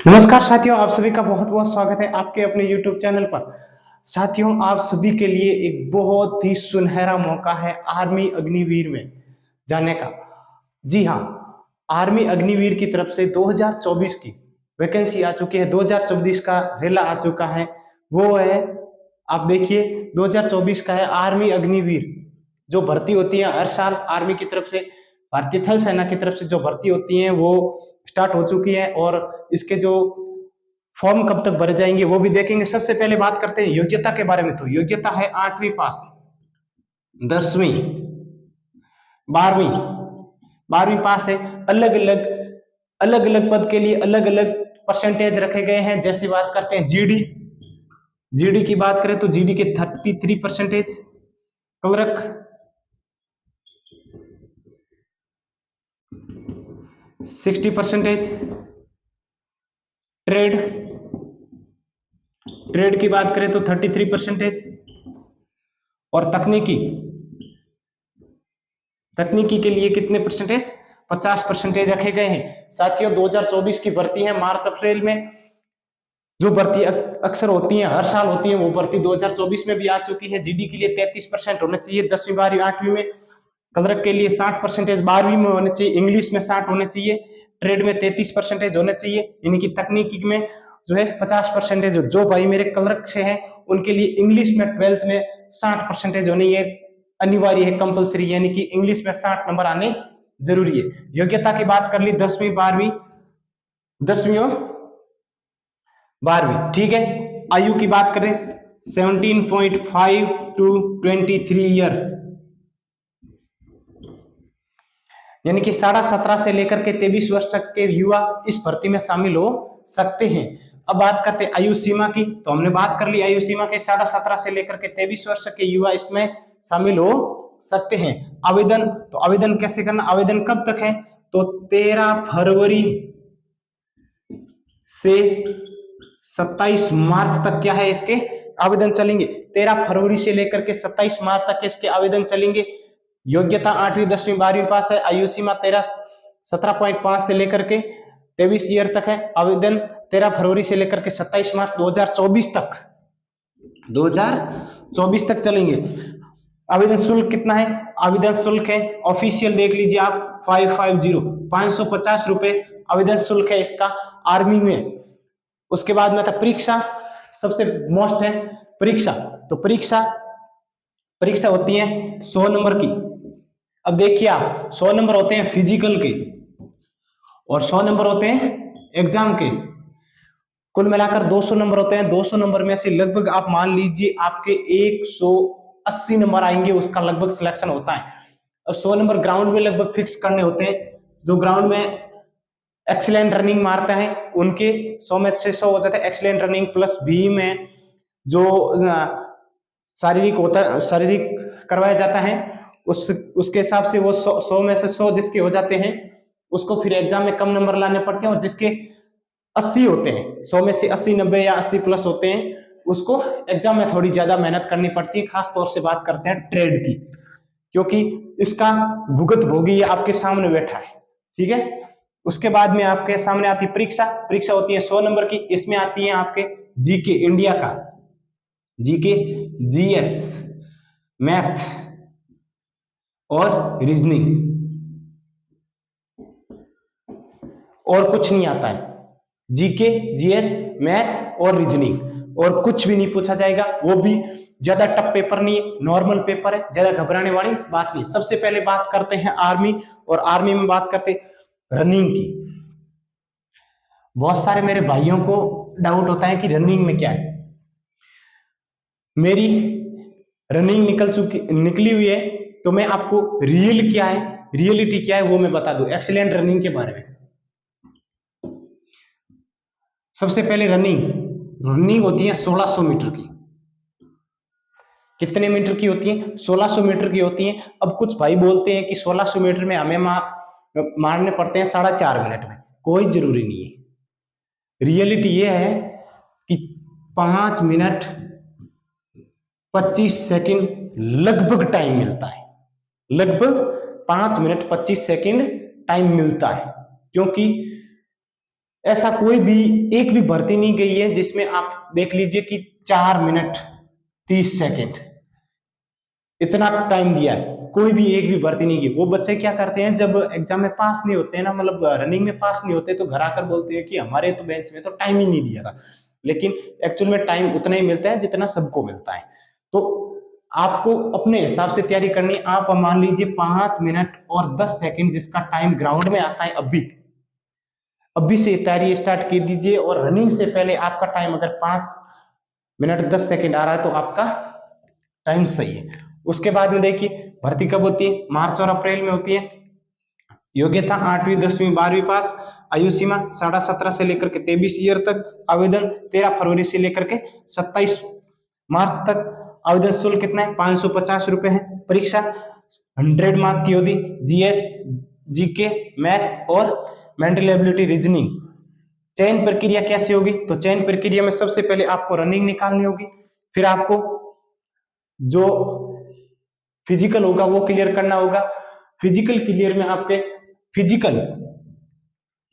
नमस्कार साथियों, आप सभी का बहुत बहुत स्वागत है आपके अपने YouTube चैनल पर। साथियों, आप सभी के लिए एक बहुत ही सुनहरा मौका है आर्मी अग्निवीर में जाने का। जी हाँ, आर्मी अग्निवीर की तरफ से 2024 की वैकेंसी आ चुकी है। 2024 का रेला आ चुका है। वो है, आप देखिए, 2024 का है आर्मी अग्निवीर। जो भर्ती होती है हर साल आर्मी की तरफ से, भारतीय थल सेना की तरफ से जो भर्ती होती है वो स्टार्ट हो चुकी है। और इसके जो फॉर्म कब तक भरे जाएंगे वो भी देखेंगे। सबसे पहले बात करते हैं योग्यता के बारे में। तो योग्यता है 8वीं पास, 10वीं, 12वीं। 12वीं पास है। अलग अलग पद के लिए अलग अलग परसेंटेज रखे गए हैं। जैसे बात करते हैं जीडी, जीडी की बात करें तो जीडी के 33%, क्लर्क 60%, ट्रेड, ट्रेड की बात करें तो 33%, और तकनीकी, तकनीकी के लिए कितने परसेंटेज, 50% रखे गए हैं। साथियों, 2024 की भर्ती है मार्च अप्रैल में। जो भर्ती अक्सर होती है, हर साल होती है, वो भर्ती 2024 में भी आ चुकी है। जीडी के लिए 33% होना चाहिए 10वीं 12वीं 8वीं में। क्लर्क के लिए 60% 12वीं में होने चाहिए। इंग्लिश में 60 होने चाहिए। ट्रेड में 33% होने चाहिए। यानी कि तकनीकी में जो है 50%। जो भाई मेरे क्लर्क से हैं उनके लिए इंग्लिश में 12th में 60% होनी है, अनिवार्य है, कंपलसरी। यानी कि इंग्लिश में 60 नंबर आने जरूरी है। योग्यता की बात कर ली 10वीं 12वीं, 10वीं और 12वीं, ठीक है। आयु की बात करें 17.5 टू 23 ईयर, यानी कि 17.5 से लेकर के 23 वर्ष तक के युवा इस भर्ती में शामिल हो सकते हैं। अब बात करते हैं आयु सीमा की। तो हमने बात कर ली आयु सीमा के 17.5 से लेकर के 23 वर्ष के युवा इसमें शामिल हो सकते हैं। आवेदन, तो आवेदन कैसे करना, आवेदन कब तक है, तो 13 फरवरी से 27 मार्च तक क्या है इसके आवेदन चलेंगे। 13 फरवरी से लेकर के 27 मार्च तक इसके आवेदन चलेंगे। योग्यता 8वीं 10वीं 12वीं पास है। आयु सीमा 17.5 से लेकर के 23 ईयर तक है। आवेदन 13 फरवरी से लेकर के 27 मार्च 2024 तक चलेंगे। आवेदन शुल्क कितना है, आवेदन शुल्क है, ऑफिशियल देख लीजिए आप, 550 रुपए आवेदन शुल्क है इसका आर्मी में। उसके बाद में था परीक्षा, सबसे मोस्ट है परीक्षा। तो परीक्षा होती है 100 नंबर की। अब देखिए आप, 100 नंबर होते हैं फिजिकल के और 100 नंबर होते हैं एग्जाम के। कुल मिलाकर 200 नंबर होते हैं। 200 नंबर में से लगभग आप मान लीजिए आपके 180 नंबर आएंगे, उसका लगभग सिलेक्शन होता है। अब 100 नंबर ग्राउंड में लगभग फिक्स करने होते हैं। जो ग्राउंड में एक्सीलेंट रनिंग मारता है उनके 100 में से 100 हो जाता है। एक्सीलेंट रनिंग प्लस बी में जो शारीरिक होता है, शारीरिक करवाया जाता है, उसके हिसाब से वो 100 में से 100 जिसके हो जाते हैं उसको फिर एग्जाम में कम नंबर लाने पड़ते हैं। और जिसके 80 होते हैं, 100 में से 80 90 या 80 प्लस होते हैं, उसको एग्जाम में थोड़ी ज्यादा मेहनत करनी पड़ती है। खास तौर से बात करते हैं ट्रेड की, क्योंकि इसका भुगत भोगी आपके सामने बैठा है, ठीक है। उसके बाद में आपके सामने आती है परीक्षा। परीक्षा होती है 100 नंबर की। इसमें आती है आपके जीके इंडिया का, जीके, जीएस, मैथ और रीजनिंग, और कुछ नहीं आता है। जीके, जीएस, मैथ और रीजनिंग, और कुछ भी नहीं पूछा जाएगा। वो भी ज्यादा टफ पेपर नहीं है, नॉर्मल पेपर है, ज्यादा घबराने वाली बात नहीं। सबसे पहले बात करते हैं आर्मी, और आर्मी में बात करते हैं रनिंग की। बहुत सारे मेरे भाइयों को डाउट होता है कि रनिंग में क्या है। मेरी रनिंग निकली हुई है, तो मैं आपको रियल क्या है, रियलिटी क्या है वो मैं बता दूं एक्सीलेंट रनिंग के बारे में। सबसे पहले रनिंग होती है 1600 मीटर की। कितने मीटर की होती है, 1600 मीटर की होती है। अब कुछ भाई बोलते हैं कि 1600 मीटर में हमें मारने पड़ते हैं 4.5 मिनट में। कोई जरूरी नहीं है। रियलिटी ये है कि 5 मिनट 25 सेकंड लगभग टाइम मिलता है। लगभग 5 मिनट 25 सेकंड टाइम मिलता है, क्योंकि ऐसा कोई भी एक भी भर्ती नहीं गई है जिसमें आप देख लीजिए कि 4 मिनट 30 सेकंड इतना टाइम दिया है, कोई भी एक भी भर्ती नहीं की। वो बच्चे क्या करते हैं जब एग्जाम में पास नहीं होते हैं ना, मतलब रनिंग में पास नहीं होते, तो घर आकर बोलते हैं कि हमारे तो बेंच में तो टाइम ही नहीं दिया था। लेकिन एक्चुअल में टाइम उतना ही मिलता है जितना सबको मिलता है। तो आपको अपने हिसाब से तैयारी करनी है। आप मान लीजिए 5 मिनट और 10 सेकंड जिसका टाइम ग्राउंड में आता है, अभी से तैयारी स्टार्ट कर दीजिए। और रनिंग से पहले आपका टाइम अगर 5 मिनट 10 सेकंड आ रहा है तो आपका टाइम सही है। उसके बाद में देखिए भर्ती कब होती है, मार्च और अप्रैल में होती है। योग्यता 8वीं 10वीं 12वीं पास। आयु सीमा 17.5 से लेकर के 23 ईयर तक। आवेदन 13 फरवरी से लेकर के 27 मार्च तक। आवेदन शुल्क कितना है, 550 रुपए है। परीक्षा 100 मार्क की होगी। जीएस, जीके, मैथ और मेंटल एबिलिटी, रीजनिंग। चयन प्रक्रिया कैसे होगी, तो चयन प्रक्रिया में सबसे पहले आपको रनिंग निकालनी होगी, फिर आपको जो फिजिकल होगा वो क्लियर करना होगा। फिजिकल क्लियर में आपके फिजिकल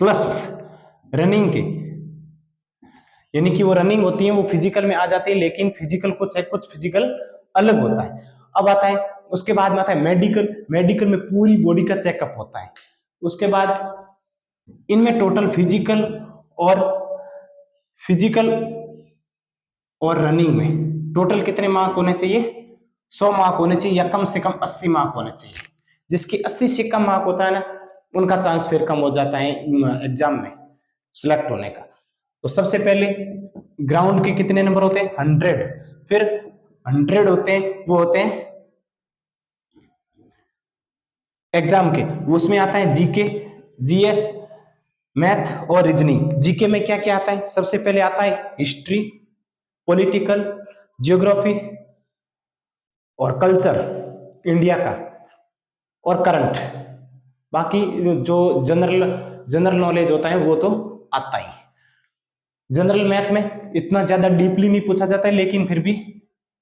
प्लस रनिंग के, यानी कि वो रनिंग होती है वो फिजिकल में आ जाती है, लेकिन फिजिकल कुछ फिजिकल अलग होता है। अब आता है उसके बाद में आता है मेडिकल। मेडिकल में पूरी बॉडी का चेकअप होता है। उसके बाद इनमें टोटल फिजिकल और रनिंग में टोटल कितने मार्क होने चाहिए, 100 मार्क होने चाहिए या कम से कम 80 मार्क होने चाहिए। जिसके 80 से कम मार्क होता है ना, उनका चांस फिर कम हो जाता है एग्जाम में सिलेक्ट होने का। तो सबसे पहले ग्राउंड के कितने नंबर होते हैं, 100। फिर 100 होते हैं, वो होते हैं एग्जाम के। उसमें आता है जीके, जीएस, मैथ और रीजनिंग। जीके में क्या क्या आता है, सबसे पहले आता है हिस्ट्री, पॉलिटिकल, जियोग्राफी और कल्चर इंडिया का, और करंट। बाकी जो जनरल नॉलेज होता है वो तो आता ही। जनरल मैथ में इतना ज्यादा डीपली नहीं पूछा जाता है, लेकिन फिर भी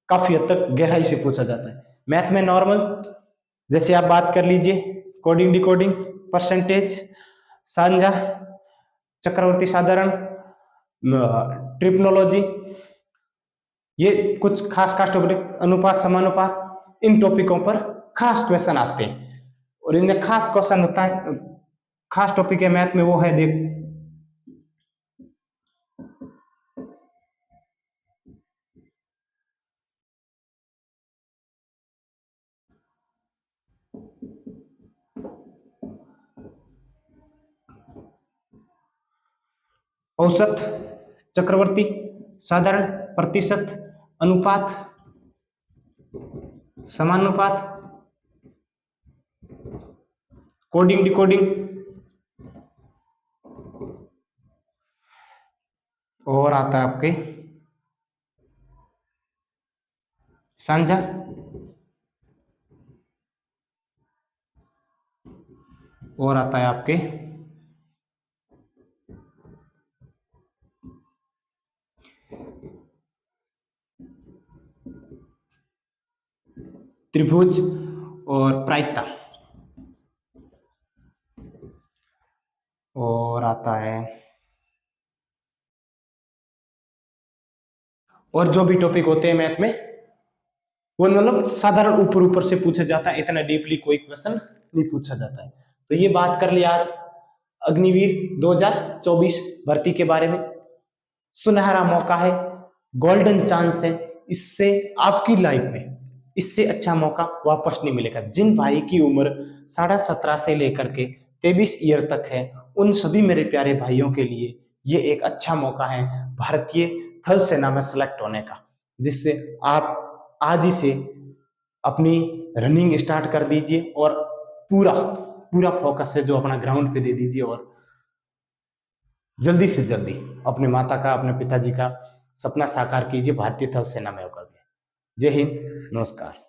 काफी हद तक गहराई से पूछा जाता है। मैथ में नॉर्मल, जैसे आप बात कर लीजिए कोडिंग, डिकोडिंग, परसेंटेज, सांझा, चक्रवर्ती साधारण, ट्रिपनोलॉजी, ये कुछ खास टॉपिक, अनुपात, समानुपात, इन टॉपिकों पर खास क्वेश्चन आते हैं। और इनमें खास क्वेश्चन होता है, खास टॉपिक है मैथ में, वो है देख औसत, चक्रवर्ती साधारण, प्रतिशत, अनुपात, समानुपात, कोडिंग, डिकोडिंग, और आता है आपके सांझा, और आता है आपके त्रिभुज और प्रायिकता, और आता है और जो भी टॉपिक होते हैं मैथ में वो मतलब साधारण ऊपर ऊपर से पूछा जाता है, इतना डीपली कोई क्वेश्चन नहीं पूछा जाता है। तो ये बात कर लिया आज अग्निवीर 2024 भर्ती के बारे में। सुनहरा मौका है, गोल्डन चांस है, इससे आपकी लाइफ में इससे अच्छा मौका वापस नहीं मिलेगा। जिन भाई की उम्र 17.5 से लेकर के 23 ईयर तक है, उन सभी मेरे प्यारे भाइयों के लिए ये एक अच्छा मौका है भारतीय थल सेना में सेलेक्ट होने का, जिससे आप आज ही से अपनी रनिंग स्टार्ट कर दीजिए और पूरा पूरा फोकस है जो अपना ग्राउंड पे दे दीजिए, और जल्दी से जल्दी अपने माता का, अपने पिताजी का सपना साकार कीजिए, भारतीय थल सेना में होकर के। जय हिंद, नमस्कार।